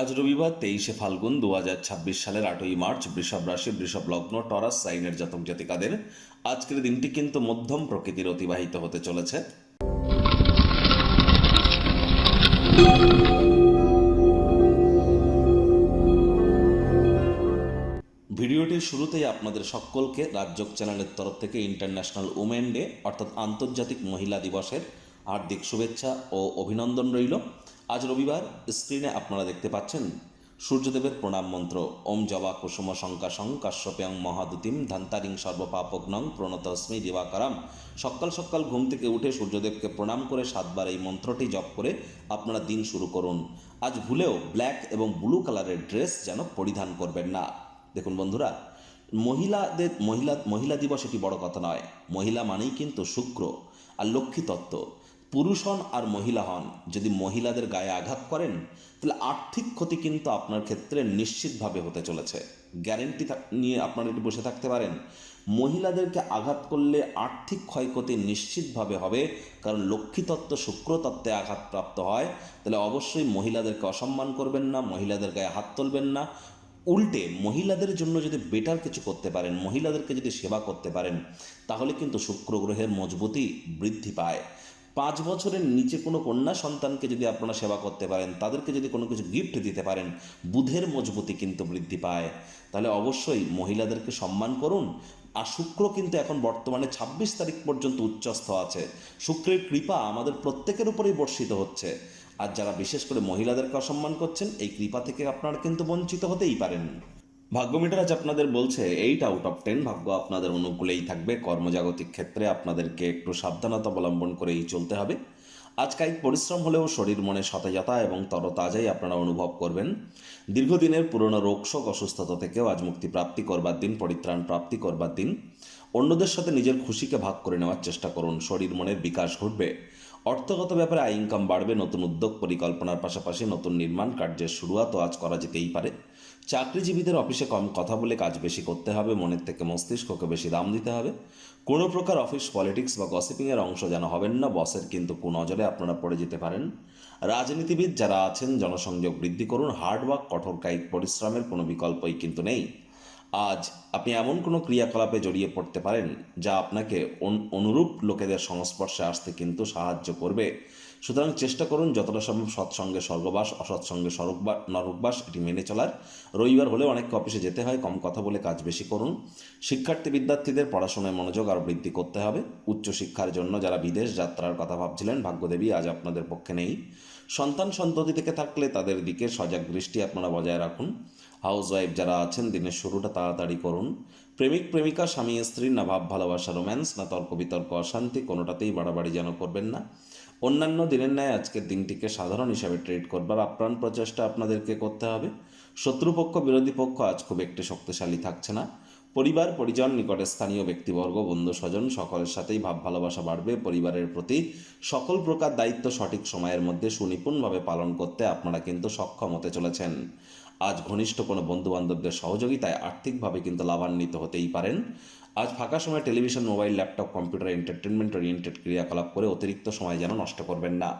আজ রবিবার 23শে ফাল্গুন 2026 সালের 8ই মার্চ বৃষভ রাশি বৃষভ লগ্ন টরাস সাইনের জাতক জাতিকাদের আজকের দিনটি কিন্তু মধ্যম প্রকৃতির অতিবাহিত হতে চলেছে। ভিডিওটির শুরুতেই আপনাদের সকলকে রাজযোগ চ্যানেলের তরফ থেকে ইন্টারন্যাশনাল উমেন ডে অর্থাৎ আন্তর্জাতিক মহিলা দিবসের হার্দিক শুভেচ্ছা ও অভিনন্দন রইল। আজ রবিবার স্ক্রিনে আপনারা দেখতে পাচ্ছেন সূর্যদেবের প্রণাম মন্ত্র ওম জবা কুসুম শঙ্কাশং কাশ্যপ্যাং মহাদুতিম ধান্তারিং সর্বপাপগ্নং প্রণতস্মি দিবাকারাম। সকাল সকাল ঘুম থেকে উঠে সূর্যদেবকে প্রণাম করে 7বার এই মন্ত্রটি জপ করে আপনারা দিন শুরু করুন। আজ ভুলেও ব্ল্যাক এবং ব্লু কালারের ড্রেস যেন পরিধান করবেন না। দেখুন বন্ধুরা, মহিলা দিবস এটি বড় কথা নয়। মহিলা মানেই কিন্তু শুক্র আর লক্ষ্মী তত্ত্ব। পুরুষ হন আর মহিলা হন, যদি মহিলাদের গায়ে আঘাত করেন তাহলে আর্থিক ক্ষতি কিন্তু আপনার ক্ষেত্রে নিশ্চিতভাবে হতে চলেছে। গ্যারেন্টি নিয়ে আপনারা একটু বসে থাকতে পারেন। মহিলাদেরকে আঘাত করলে আর্থিক ক্ষয়ক্ষতি নিশ্চিতভাবে হবে, কারণ লক্ষ্মী তত্ত্ব শুক্র তত্ত্বে আঘাতপ্রাপ্ত হয়। তাহলে অবশ্যই মহিলাদেরকে অসম্মান করবেন না, মহিলাদের গায়ে হাত তুলবেন না। উল্টে মহিলাদের জন্য যদি বেটার কিছু করতে পারেন, মহিলাদেরকে যদি সেবা করতে পারেন, তাহলে কিন্তু শুক্র গ্রহের মজবুতি বৃদ্ধি পায়। 5 বছরের নিচে কোনো কন্যা সন্তানকে যদি আপনারা সেবা করতে পারেন, তাদেরকে যদি কোনো কিছু গিফট দিতে পারেন, বুধের মজবুতি কিন্তু বৃদ্ধি পায়। তাহলে অবশ্যই মহিলাদেরকে সম্মান করুন। আর শুক্র কিন্তু এখন বর্তমানে 26 তারিখ পর্যন্ত উচ্চস্থ আছে। শুক্রের কৃপা আমাদের প্রত্যেকের উপরেই বর্ষিত হচ্ছে। আর যারা বিশেষ করে মহিলাদেরকে অসম্মান করছেন, এই কৃপা থেকে আপনারা কিন্তু বঞ্চিত হতেই পারেন। ভাগ্য মিটার আজ আপনাদের বলছে 8 আউট অফ 10 ভাগ্য আপনাদের অনুকূলেই থাকবে। কর্মজাগতিক ক্ষেত্রে আপনাদেরকে একটু সাবধানতা অবলম্বন করেই চলতে হবে। আজ কায়িক পরিশ্রম হলেও শরীর মনে সতেজতা এবং তরতাজাই আপনারা অনুভব করবেন। দীর্ঘদিনের পুরনো রোগশোক অসুস্থতা থেকেও আজ মুক্তি প্রাপ্তি করবার দিন, পরিত্রাণ প্রাপ্তি করবার দিন। অন্যদের সাথে নিজের খুশিকে ভাগ করে নেওয়ার চেষ্টা করুন, শরীর মনের বিকাশ ঘটবে। অর্থগত ব্যাপারে আয় ইনকাম বাড়বে। নতুন উদ্যোগ পরিকল্পনার পাশাপাশি নতুন নির্মাণ কার্যের শুরুয়াতও আজ করা যেতেই পারে। চাকরিজীবীদের অফিসে কম কথা বলে কাজ বেশি করতে হবে, মনের থেকে মস্তিষ্ককে বেশি দাম দিতে হবে। কোনো প্রকার অফিস পলিটিক্স বা গসিপিংয়ের অংশ যেন হবেন না, বসের কিন্তু কুনজরে আপনারা পড়ে যেতে পারেন। রাজনীতিবিদ যারা আছেন জনসংযোগ বৃদ্ধি করুন। হার্ডওয়ার্ক, কঠোর কায়িক পরিশ্রমের কোনো বিকল্পই কিন্তু নেই। আজ আপনি এমন কোনো ক্রিয়াকলাপে জড়িয়ে পড়তে পারেন যা আপনাকে অনুরূপ লোকেদের সংস্পর্শে আসতে কিন্তু সাহায্য করবে। সুতরাং চেষ্টা করুন যতটা সম্ভব সৎসঙ্গে স্বর্গবাস, অসৎসঙ্গে নরকবাস এটি মেনে চলার। রবিবার হলেও অনেককে অফিসে যেতে হয়, কম কথা বলে কাজ বেশি করুন। শিক্ষার্থী বিদ্যার্থীদের পড়াশোনায় মনোযোগ আরও বৃদ্ধি করতে হবে। উচ্চশিক্ষার জন্য যারা বিদেশ যাত্রার কথা ভাবছিলেন, ভাগ্যদেবী আজ আপনাদের পক্ষে নেই। সন্তান সন্ততি থেকে থাকলে তাদের দিকে সজাগ দৃষ্টি আপনারা বজায় রাখুন। হাউসওয়াইফ যারা আছেন দিনের শুরুটা তাড়াতাড়ি করুন। প্রেমিক প্রেমিকা, স্বামী স্ত্রীর না ভাব ভালোবাসা রোম্যান্স, না তর্ক বিতর্ক অশান্তি, কোনোটাতেই বাড়াবাড়ি যেন করবেন না। অন্যান্য দিনের ন্যায় আজকের দিনটিকে সাধারণ হিসাবে ট্রিট করবার আপ্রাণ প্রচেষ্টা আপনাদেরকে করতে হবে। শত্রুপক্ষ বিরোধী পক্ষ আজ খুব একটি শক্তিশালী থাকছে না। পরিবার পরিজন, নিকটের স্থানীয় ব্যক্তিবর্গ, বন্ধু স্বজন সকলের সাথেই ভাব ভালোবাসা বাড়বে। পরিবারের প্রতি সকল প্রকার দায়িত্ব সঠিক সময়ের মধ্যে সুনিপুণভাবে পালন করতে আপনারা কিন্তু সক্ষম হতে চলেছেন। আজ ঘনিষ্ঠ কোনো বন্ধুবান্ধবদের সহযোগিতায় আর্থিকভাবে কিন্তু লাভান্বিত হতেই পারেন। আজ ফাঁকা সময় television, mobile, laptop, computer, entertainment oriented ক্রিয়াকলাপ করে অতিরিক্ত সময় যেন নষ্ট করবেন না।